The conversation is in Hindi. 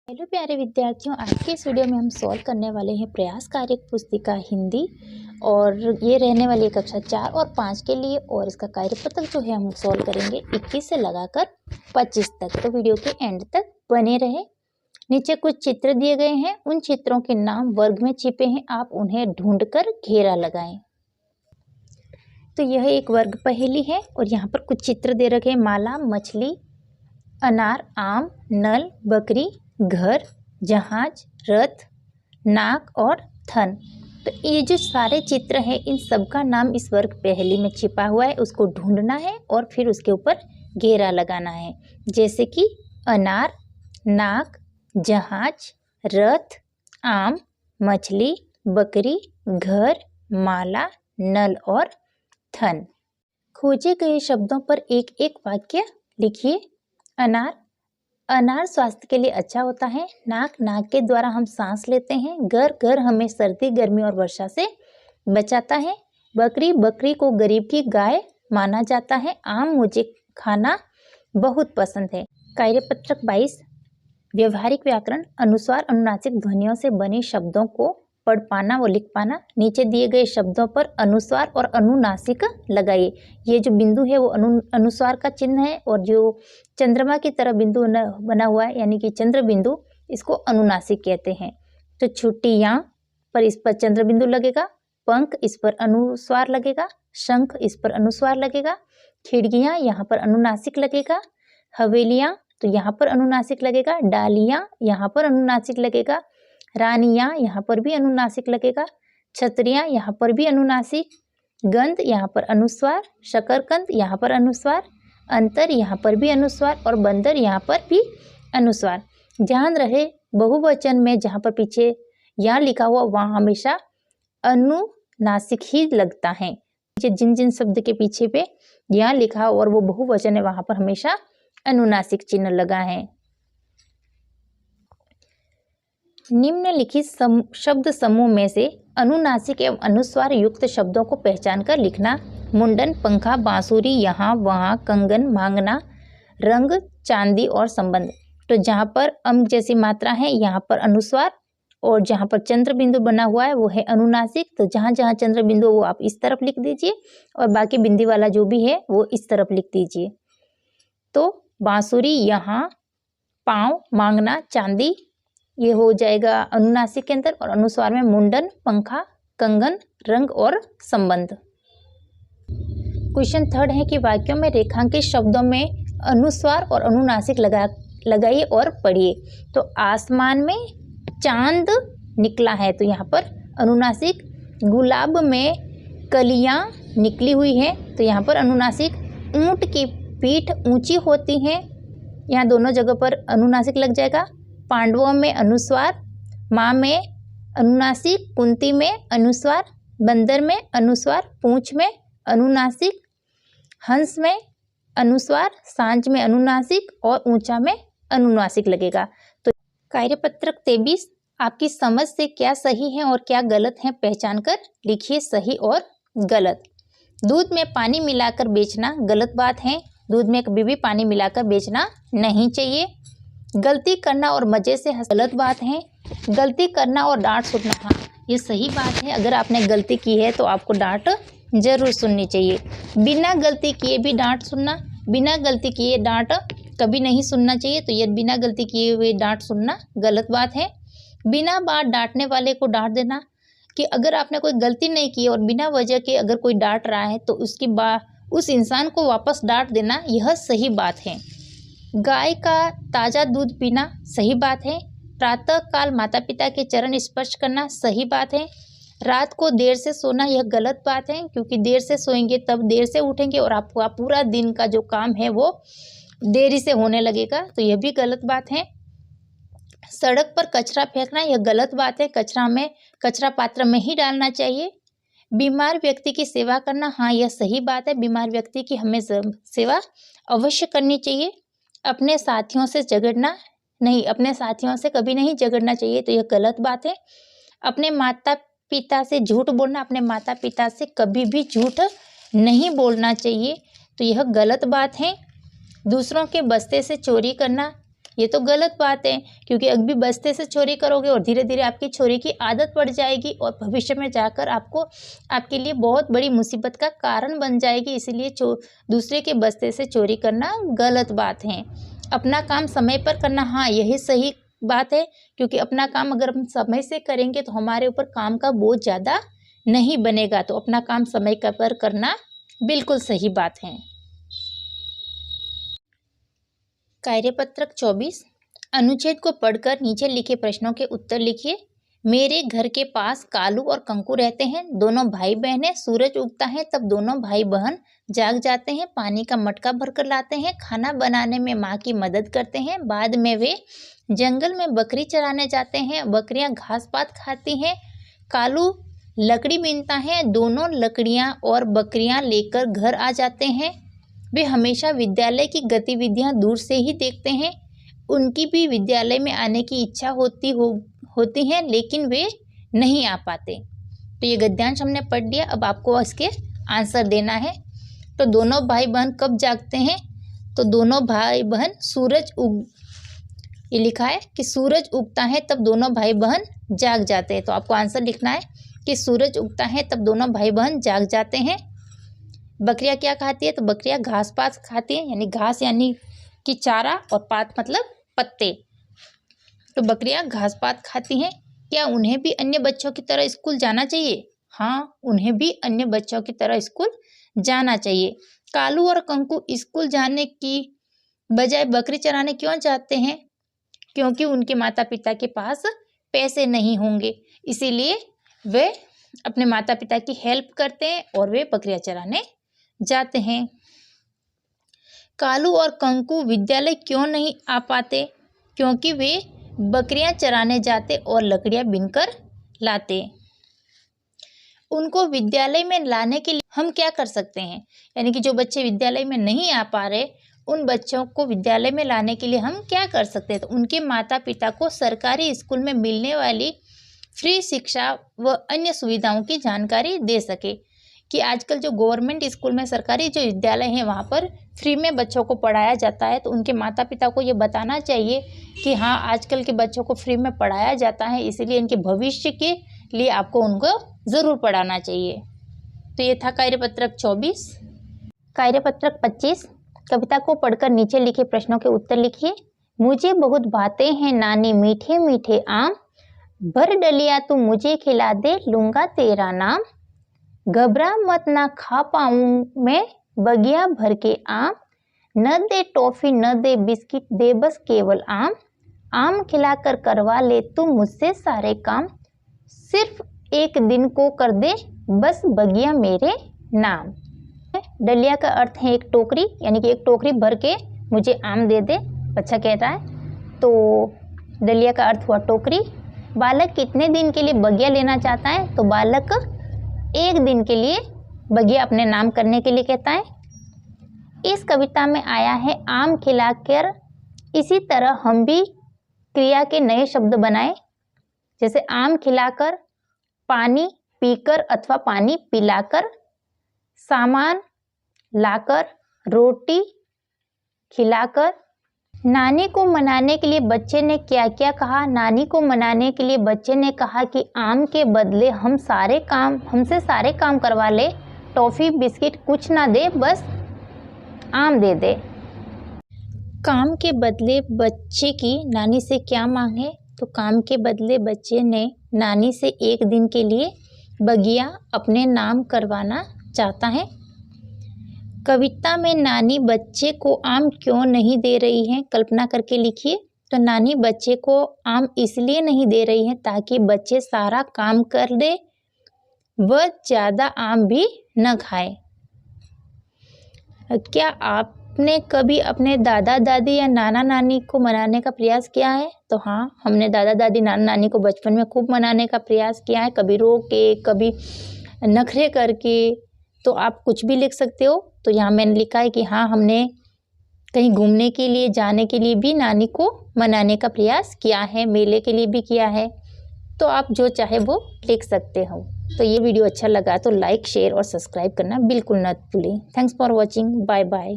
हेलो प्यारे विद्यार्थियों, आज के इस वीडियो में हम सॉल्व करने वाले हैं प्रयास कार्य पुस्तिका हिंदी। और ये रहने वाली है कक्षा 4 और 5 के लिए। और इसका कार्यपत्र जो है हम सॉल्व करेंगे 21 से लगाकर 25 तक। तो वीडियो के एंड तक बने रहे। नीचे कुछ चित्र दिए गए हैं, उन चित्रों के नाम वर्ग में छिपे हैं, आप उन्हें ढूंढकर घेरा लगाएं। तो यह एक वर्ग पहेली है और यहाँ पर कुछ चित्र दे रखे हैं। माला, मछली, अनार, आम, नल, बकरी, घर, जहाज, रथ, नाक और थन। तो ये जो सारे चित्र हैं, इन सब का नाम इस वर्ग पहेली में छिपा हुआ है। उसको ढूंढना है और फिर उसके ऊपर घेरा लगाना है। जैसे कि अनार, नाक, जहाज, रथ, आम, मछली, बकरी, घर, माला, नल और थन। खोजे गए शब्दों पर एक एक वाक्य लिखिए। अनार, अनार स्वास्थ्य के लिए अच्छा होता है। नाक, नाक के द्वारा हम सांस लेते हैं। घर, घर हमें सर्दी, गर्मी और वर्षा से बचाता है। बकरी, बकरी को गरीब की गाय माना जाता है। आम, मुझे खाना बहुत पसंद है। कार्यपत्रक 22, व्यवहारिक व्याकरण, अनुस्वार अनुनासिक ध्वनियों से बने शब्दों को पढ़ पाना व लिख पाना। नीचे दिए गए शब्दों पर अनुस्वार और अनुनासिक लगाइए। ये जो बिंदु है वो अनुस्वार का चिन्ह है और जो चंद्रमा की तरह बिंदु बना हुआ है यानी कि चंद्र बिंदु, इसको अनुनासिक कहते हैं। तो छुट्टियाँ पर इस पर चंद्र बिंदु लगेगा। पंख, इस पर अनुस्वार लगेगा। शंख, इस पर अनुस्वार लगेगा। खिड़कियाँ, यहाँ पर अनुनासिक लगेगा। हवेलियाँ, तो यहाँ पर अनुनासिक लगेगा। डालियाँ, यहाँ पर अनुनासिक लगेगा। रानियाँ, यहाँ पर भी अनुनासिक लगेगा। छतरियाँ, यहाँ पर भी अनुनासिक। गंध, यहाँ पर अनुस्वार। शकरकंद, यहाँ पर अनुस्वार। अंतर, यहाँ पर भी अनुस्वार और बंदर, यहाँ पर भी अनुस्वार। ध्यान रहे, बहुवचन में जहाँ पर पीछे यहाँ लिखा हुआ वहाँ हमेशा अनुनासिक ही लगता है। जिन जिन शब्द के पीछे पे यहाँ लिखा और वो बहुवचन है वहाँ पर हमेशा अनुनासिक चिन्ह लगा है। निम्नलिखित शब्द समूह में से अनुनासिक एवं अनुस्वार युक्त शब्दों को पहचान कर लिखना। मुंडन, पंखा, बांसुरी, यहाँ वहाँ, कंगन, मांगना, रंग, चांदी और संबंध। तो जहाँ पर अम जैसी मात्रा है यहाँ पर अनुस्वार और जहाँ पर चंद्र बिंदु बना हुआ है वो है अनुनासिक। तो जहाँ जहाँ चंद्र बिंदु वो आप इस तरफ लिख दीजिए और बाकी बिंदी वाला जो भी है वो इस तरफ लिख दीजिए। तो बांसुरी, यहाँ, पाँव, मांगना, चांदी, ये हो जाएगा अनुनासिक के अंदर। और अनुस्वार में मुंडन, पंखा, कंगन, रंग और संबंध। क्वेश्चन 3 है कि वाक्यों में रेखांकित शब्दों में अनुस्वार और अनुनासिक लगाइए और पढ़िए। तो आसमान में चांद निकला है, तो यहाँ पर अनुनासिक। गुलाब में कलियां निकली हुई है, तो यहाँ पर अनुनासिक। ऊंट की पीठ ऊंची होती है, यहाँ दोनों जगह पर अनुनासिक लग जाएगा। पांडवों में अनुस्वार। माँ में अनुनासिक। कुंती में अनुस्वार। बंदर में अनुस्वार। पूंछ में अनुनासिक। हंस में अनुस्वार। सांझ में अनुनासिक और ऊंचा में अनुनासिक लगेगा। तो कार्यपत्रक 23, आपकी समझ से क्या सही है और क्या गलत है पहचान कर लिखिए सही और गलत। दूध में पानी मिलाकर बेचना गलत बात है। दूध में कभी भी पानी मिलाकर बेचना नहीं चाहिए। गलती करना और मज़े से गलत बात है। गलती करना और डांट सुनना, हाँ ये सही बात है। अगर आपने गलती की है तो आपको डांट ज़रूर सुननी चाहिए। बिना गलती किए भी डांट सुनना, बिना गलती किए डांट कभी नहीं सुनना चाहिए। तो ये बिना गलती किए हुए डांट सुनना गलत बात है। बिना बात डांटने वाले को डांट देना, कि अगर आपने कोई गलती नहीं की और बिना वजह के अगर कोई डांट रहा है तो उस इंसान को वापस डांट देना, यह सही बात है। गाय का ताज़ा दूध पीना सही बात है। प्रातः काल माता पिता के चरण स्पर्श करना सही बात है। रात को देर से सोना यह गलत बात है, क्योंकि देर से सोएंगे तब देर से उठेंगे और आपका पूरा दिन का जो काम है वो देरी से होने लगेगा, तो यह भी गलत बात है। सड़क पर कचरा फेंकना यह गलत बात है। कचरा पात्र में ही डालना चाहिए। बीमार व्यक्ति की सेवा करना, हाँ यह सही बात है। बीमार व्यक्ति की हमें सेवा अवश्य करनी चाहिए। अपने साथियों से झगड़ना नहीं, अपने साथियों से कभी नहीं झगड़ना चाहिए, तो यह गलत बात है। अपने माता पिता से झूठ बोलना, अपने माता पिता से कभी भी झूठ नहीं बोलना चाहिए, तो यह गलत बात है। दूसरों के बस्ते से चोरी करना, ये तो गलत बात है, क्योंकि अभी बस्ते से चोरी करोगे और धीरे धीरे आपकी चोरी की आदत पड़ जाएगी और भविष्य में जाकर आपके लिए बहुत बड़ी मुसीबत का कारण बन जाएगी। इसीलिए दूसरे के बस्ते से चोरी करना गलत बात है। अपना काम समय पर करना, हाँ यही सही बात है, क्योंकि अपना काम अगर हम समय से करेंगे तो हमारे ऊपर काम का बोझ ज़्यादा नहीं बनेगा। तो अपना काम समय पर करना बिल्कुल सही बात है। कार्यपत्रक 24, अनुच्छेद को पढ़कर नीचे लिखे प्रश्नों के उत्तर लिखिए। मेरे घर के पास कालू और कंकू रहते हैं, दोनों भाई बहन हैं। सूरज उगता है तब दोनों भाई बहन जाग जाते हैं, पानी का मटका भरकर लाते हैं, खाना बनाने में माँ की मदद करते हैं। बाद में वे जंगल में बकरी चराने जाते हैं, बकरियां घास पात खाती हैं। कालू लकड़ी बीनता है, दोनों लकड़ियां और बकरियां लेकर घर आ जाते हैं। वे हमेशा विद्यालय की गतिविधियां दूर से ही देखते हैं। उनकी भी विद्यालय में आने की इच्छा होती है, लेकिन वे नहीं आ पाते। तो ये गद्यांश हमने पढ़ लिया। अब आपको इसके आंसर देना है। तो दोनों भाई बहन कब जागते हैं? तो दोनों भाई बहन ये लिखा है कि सूरज उगता है तब दोनों भाई बहन जाग जाते हैं। तो आपको आंसर लिखना है कि सूरज उगता है तब दोनों भाई बहन जाग जाते हैं। बकरियां क्या खाती है? तो बकरियां घास पात खाती हैं, यानी घास यानी कि चारा, और पात मतलब पत्ते। तो बकरियां घास पात खाती हैं। क्या उन्हें भी अन्य बच्चों की तरह स्कूल जाना चाहिए? हाँ, उन्हें भी अन्य बच्चों की तरह स्कूल जाना चाहिए। कालू और कंकू स्कूल जाने की बजाय बकरी चराने क्यों जाते हैं? क्योंकि उनके माता पिता के पास पैसे नहीं होंगे, इसीलिए वे अपने माता पिता की हेल्प करते हैं और वे बकरियां चराने जाते हैं। कालू और कंकू विद्यालय क्यों नहीं आ पाते? क्योंकि वे बकरियां चराने जाते और लकड़ियां बीनकर लाते। उनको विद्यालय में लाने के लिए हम क्या कर सकते हैं? यानी कि जो बच्चे विद्यालय में नहीं आ पा रहे, उन बच्चों को विद्यालय में लाने के लिए हम क्या कर सकते हैं? तो उनके माता पिता को सरकारी स्कूल में मिलने वाली फ्री शिक्षा व अन्य सुविधाओं की जानकारी दे सके। कि आजकल जो गवर्नमेंट स्कूल में, सरकारी जो विद्यालय हैं, वहाँ पर फ्री में बच्चों को पढ़ाया जाता है। तो उनके माता पिता को ये बताना चाहिए कि हाँ, आजकल के बच्चों को फ्री में पढ़ाया जाता है, इसीलिए इनके भविष्य के लिए आपको उनको ज़रूर पढ़ाना चाहिए। तो ये था कार्यपत्रक 24। कार्यपत्रक 25, कविता को पढ़कर नीचे लिखे प्रश्नों के उत्तर लिखिए। मुझे बहुत भाते हैं नानी मीठे मीठे आम, भर डलिया तू मुझे खिला दे लूँगा तेरा नाम। घबरा मत ना खा पाऊँ मैं बगिया भर के आम, न दे टॉफी न दे बिस्किट दे बस केवल आम। आम खिलाकर करवा ले तू मुझसे सारे काम, सिर्फ एक दिन को कर दे बस बगिया मेरे नाम। डलिया का अर्थ है एक टोकरी, यानी कि एक टोकरी भर के मुझे आम दे दे, अच्छा कह रहा है। तो डलिया का अर्थ हुआ टोकरी। बालक कितने दिन के लिए बगिया लेना चाहता है? तो बालक एक दिन के लिए बगिया अपने नाम करने के लिए कहता है। इस कविता में आया है आम खिलाकर। इसी तरह हम भी क्रिया के नए शब्द बनाएं, जैसे आम खिलाकर, पानी पीकर अथवा पानी पिलाकर, सामान लाकर, रोटी खिलाकर। नानी को मनाने के लिए बच्चे ने क्या क्या कहा? नानी को मनाने के लिए बच्चे ने कहा कि आम के बदले हमसे सारे काम करवा ले, टॉफ़ी बिस्किट कुछ ना दे, बस आम दे दे। काम के बदले बच्चे की नानी से क्या मांग है? तो काम के बदले बच्चे ने नानी से एक दिन के लिए बगिया अपने नाम करवाना चाहता है। कविता में नानी बच्चे को आम क्यों नहीं दे रही है? कल्पना करके लिखिए। तो नानी बच्चे को आम इसलिए नहीं दे रही है ताकि बच्चे सारा काम कर दे, वह ज़्यादा आम भी न खाए। क्या आपने कभी अपने दादा दादी या नाना नानी को मनाने का प्रयास किया है? तो हाँ, हमने दादा दादी नाना नानी को बचपन में खूब मनाने का प्रयास किया है, कभी रो के, कभी नखरे करके। तो आप कुछ भी लिख सकते हो। तो यहाँ मैंने लिखा है कि हाँ, हमने कहीं घूमने के लिए जाने के लिए भी नानी को मनाने का प्रयास किया है, मेले के लिए भी किया है। तो आप जो चाहे वो लिख सकते हो। तो ये वीडियो अच्छा लगा तो लाइक, शेयर और सब्सक्राइब करना बिल्कुल न भूलें। Thanks for watching. Bye bye.